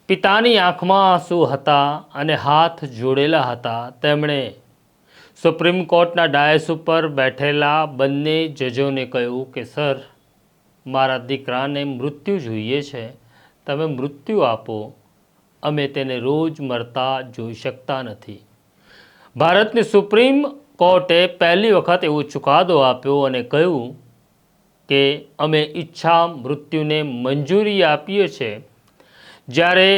પિતાની આંખમાં આંસુ હતા અને હાથ જોડેલા હતા. તેમણે સુપ્રીમ કોર્ટના ડાયસ ઉપર બેઠેલા બંને જજોને કહ્યું કે સર, મારા દીકરાને મૃત્યુ જોઈએ છે. તમે મૃત્યુ આપો. અમે તેને રોજ મરતા જોઈ શકતા નથી. ભારતની સુપ્રીમ કોર્ટે પહેલી વખત એવો ચુકાદો આપ્યો અને કહ્યું કે અમે ઈચ્છા મૃત્યુને મંજૂરી આપીએ છીએ. જ્યારે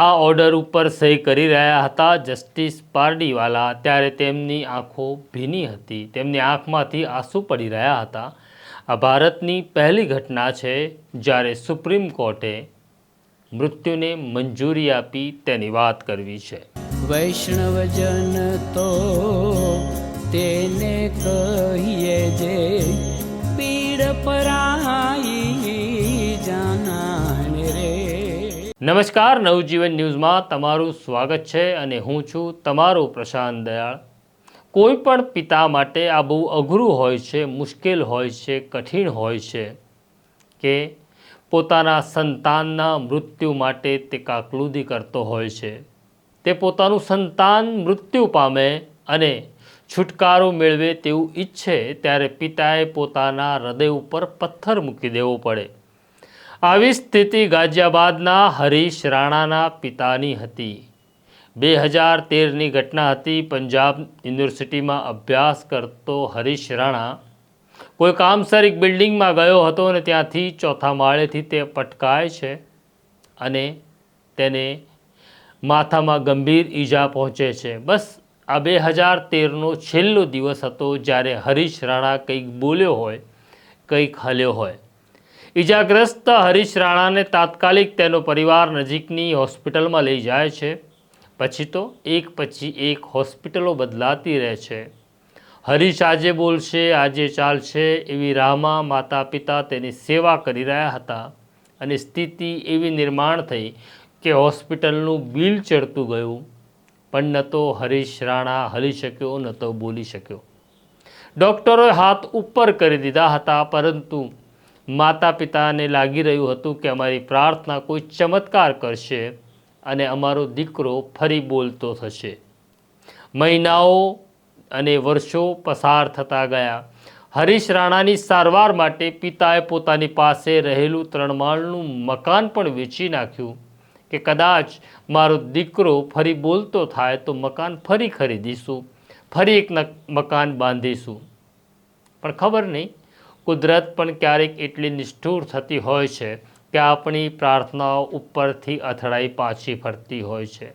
આ ઓર્ડર ઉપર સહી કરી રહ્યા હતા જસ્ટિસ પારડીવાલા, ત્યારે તેમની આંખો ભીની હતી. તેમની આંખમાંથી આંસુ પડી રહ્યા હતા. આ ભારતની પહેલી ઘટના છે જ્યારે સુપ્રીમ કોર્ટે મૃત્યુને મંજૂરી આપી તેની વાત કરવી છે. વૈષ્ણવજન તો તેને કહીએ જે પીડ પરાઈ જાનાને રે. નમસ્કાર, નવજીવન ન્યૂઝમાં તમારું સ્વાગત છે અને હું છું તમારો પ્રશાંત દયાળ. કોઈ પણ પિતા માટે આ બહુ અઘરું હોય છે, મુશ્કેલ હોય છે, કઠિન હોય છે કે પોતાના સંતાનના મૃત્યુ માટે તે કાકલુદી કરતો હોય છે. તે પોતાનું સંતાન મૃત્યુ પામે અને છુટકારો મેળવે તેવું ઈચ્છે ત્યારે પિતાએ પોતાના હૃદય ઉપર પથ્થર મૂકી દેવો પડે. આવી સ્થિતિ ગાઝિયાબાદના હરીશ રાણાના પિતાની હતી. 2013ની ઘટના હતી. પંજાબ યુનિવર્સિટીમાં અભ્યાસ કરતો હરીશ રાણા કોઈ કામસર એક બિલ્ડિંગમાં ગયો હતો અને ત્યાંથી ચોથા માળેથી તે પટકાય છે અને તેને માથામાં ગંભીર ઈજા પહોંચે છે. બસ આ 2013નો છેલ્લો દિવસ હતો જ્યારે હરીશ રાણા કંઈક બોલ્યો હોય, કંઈક હલ્યો હોય. ઈજાગ્રસ્ત હરીશ રાણાને તાત્કાલિક તેનો પરિવાર નજીકની હોસ્પિટલમાં લઈ જાય છે. પછી તો એક પછી એક હોસ્પિટલો બદલાતી રહે છે. હરીશ આજે બોલશે, આજે ચાલશે એવી રાહમાં માતા પિતા તેની સેવા કરી રહ્યા હતા અને સ્થિતિ એવી નિર્માણ થઈ કે હોસ્પિટલનું બિલ ચડતું ગયું. પણ ન તો હરીશ રાણા હલી શક્યો, ન તો બોલી શક્યો. ડૉક્ટરોએ હાથ ઉપર કરી દીધા હતા, પરંતુ માતા પિતાને લાગી રહ્યું હતું કે અમારી પ્રાર્થના કોઈ ચમત્કાર કરશે અને અમારો દીકરો ફરી બોલતો થશે. મહિનાઓ અને વર્ષો પસાર થતા ગયા. હરીશ રાણાની સારવાર માટે પિતાએ પોતાની પાસે રહેલું 3 માળનું મકાન પણ વેચી નાખ્યું કે કદાચ મારો દીકરો ફરી બોલતો થાય તો મકાન ફરી ખરીદીશું, ફરી એક મકાન બાંધીશું. પણ ખબર નહીં, કુદરત પણ ક્યારેક એટલી નિષ્ઠુર થતી હોય છે કે આપણી પ્રાર્થનાઓ ઉપરથી અથડાઈ પાછી ફરતી હોય છે.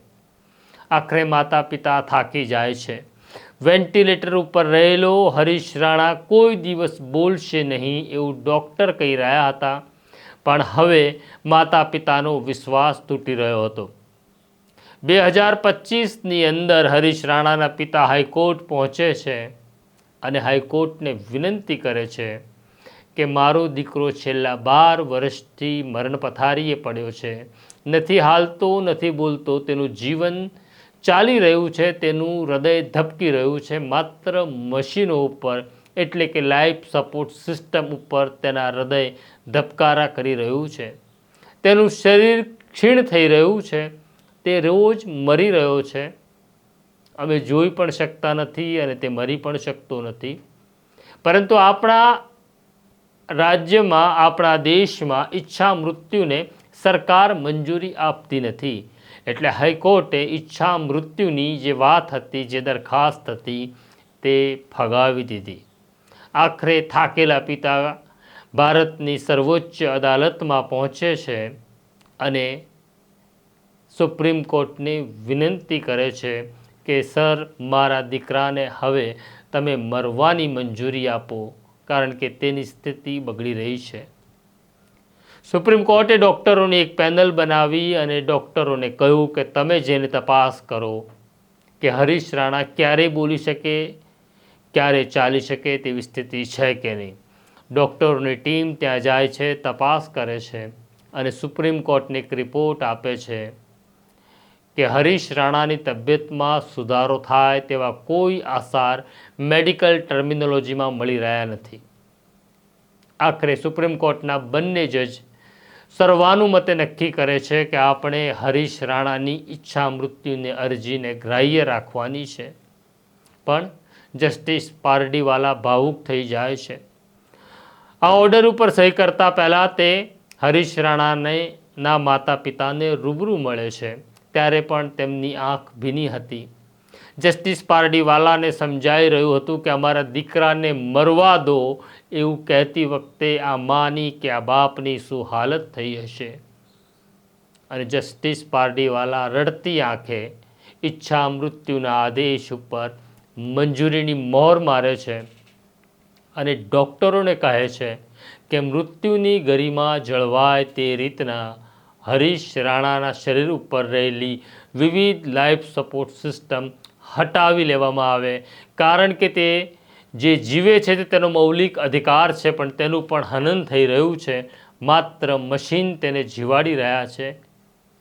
આખરે માતા પિતા થાકી જાય છે. વેન્ટિલેટર ઉપર રહેલો હરીશ રાણા કોઈ દિવસ બોલશે નહીં એવું ડૉક્ટર કહી રહ્યા હતા. પણ હવે માતા પિતાનો વિશ્વાસ તૂટી રહ્યો હતો. 2025ની અંદર હરીશ રાણાના પિતા હાઈકોર્ટ પહોંચે છે અને હાઈકોર્ટને વિનંતી કરે છે કે મારો દીકરો છેલ્લા 12 વર્ષથી મરણ પથારીએ પડ્યો છે. નથી હાલતો, નથી બોલતો, તેનું જીવન ચાલી રહ્યું છે, તેનું હૃદય ધબકી રહ્યું છે. માત્ર મશીનો ઉપર એટલે કે લાઈફ સપોર્ટ સિસ્ટમ ઉપર તેના હૃદય ધબકારા કરી રહ્યું છે. તેનું શરીર ક્ષીણ થઈ રહ્યું છે. તે રોજ મરી રહ્યો છે. અમે જોઈ પણ શકતા નથી અને તે મરી પણ શકતો નથી. પરંતુ આપણા રાજ્યમાં, આપણા દેશમાં ઈચ્છા મૃત્યુને સરકાર મંજૂરી આપતી નથી. એટલે હાઈકોર્ટે ઈચ્છા મૃત્યુની જે વાત હતી, જે દરખાસ્ત હતી, તે ફગાવી દીધી. આખરે થાકેલા પિતા ભારતની સર્વોચ્ચ અદાલતમાં પહોંચે છે અને સુપ્રીમ કોર્ટને વિનંતી કરે છે કે સર, મારા દીકરાને હવે તમે મરવાની મંજૂરી આપો, કારણ કે તેની સ્થિતિ બગડી રહી છે. સુપ્રીમ કોર્ટે ડૉક્ટરોની એક પેનલ બનાવી અને ડૉક્ટરોને કહ્યું કે તમે જેને તપાસ કરો કે હરીશ રાણા ક્યારે બોલી શકે, ક્યારે ચાલી શકે તેવી સ્થિતિ છે કે નહીં. ડૉક્ટરોની ટીમ ત્યાં જાય છે, તપાસ કરે છે અને સુપ્રીમ કોર્ટને એક રિપોર્ટ આપે છે કે હરીશ રાણાની તબિયતમાં સુધારો થાય તેવા કોઈ આસાર મેડિકલ ટર્મિનોલોજીમાં મળી રહ્યા નથી. આખરે સુપ્રીમ કોર્ટના બંને જજ સર્વાનુમતે નક્કી કરે છે કે આપણે હરીશ રાણાની ઈચ્છા મૃત્યુની અરજીને ગ્રાહ્ય રાખવાની છે, પણ જસ્ટિસ પારડીવાલા ભાવુક થઈ જાય છે. આ ઓર્ડર ઉપર સહી કરતા પહેલાં તે હરીશ રાણાના માતા પિતાને રૂબરૂ મળે છે, ત્યારે પણ તેમની આંખ ભીની હતી. જસ્ટિસ પારડીવાલાને સમજાઈ રહ્યું હતું કે અમારા દીકરાને મરવા દો એવું કહેતી વખતે આ માની કે આ બાપની શું હાલત થઈ હશે. અને જસ્ટિસ પારડીવાલા રડતી આંખે ઈચ્છા મૃત્યુના આદેશ ઉપર મંજૂરીની મહોર મારે છે અને ડૉક્ટરોને કહે છે કે મૃત્યુની ગરિમા જળવાય તે રીતના હરીશ રાણાના શરીર ઉપર રહેલી વિવિધ લાઈફ સપોર્ટ સિસ્ટમ હટાવી લેવામાં આવે, કારણ કે તે જે જીવે છે તે તેનો મૌલિક અધિકાર છે, પણ તેનું પણ હનન થઈ રહ્યું છે. માત્ર મશીન તેને જીવાડી રહ્યા છે.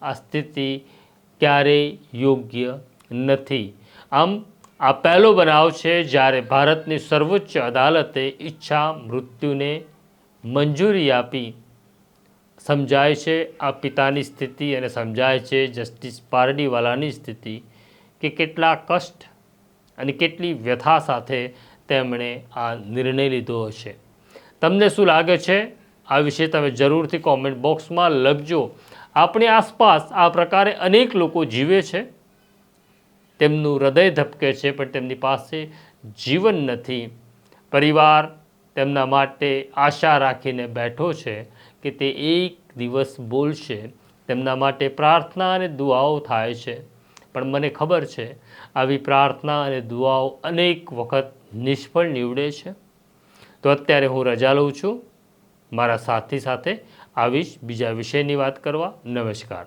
આ સ્થિતિ ક્યારેય યોગ્ય નથી. આમ આ પહેલો બનાવ છે જ્યારે ભારતની સર્વોચ્ચ અદાલતે ઈચ્છા મૃત્યુને મંજૂરી આપી. સમજાય છે આ પિતાની સ્થિતિ અને સમજાય છે જસ્ટિસ પારડીવાલાની સ્થિતિ કે કેટલા કષ્ટ અને કેટલી વ્યથા સાથે તેમણે આ નિર્ણય લીધો હશે. તમને શું લાગે છે આ વિશે તમે જરૂરથી કોમેન્ટ બોક્સમાં લખજો. આપણી આસપાસ આ પ્રકારે અનેક લોકો જીવે છે, તેમનું હૃદય ધબકે છે, પણ તેમની પાસે જીવન નથી. પરિવાર તેમના માટે આશા રાખીને બેઠો છે કે તે એક દિવસ બોલશે. તેમના માટે પ્રાર્થના અને દુઆઓ થાય છે, પણ મને ખબર છે આવી પ્રાર્થના અને દુઆઓ અનેક વખત નિષ્ફળ નીવડે છે. તો અત્યારે હું રજા લઉં છું. મારા સાથી સાથે આવીશ બીજા વિષયની વાત કરવા. નમસ્કાર.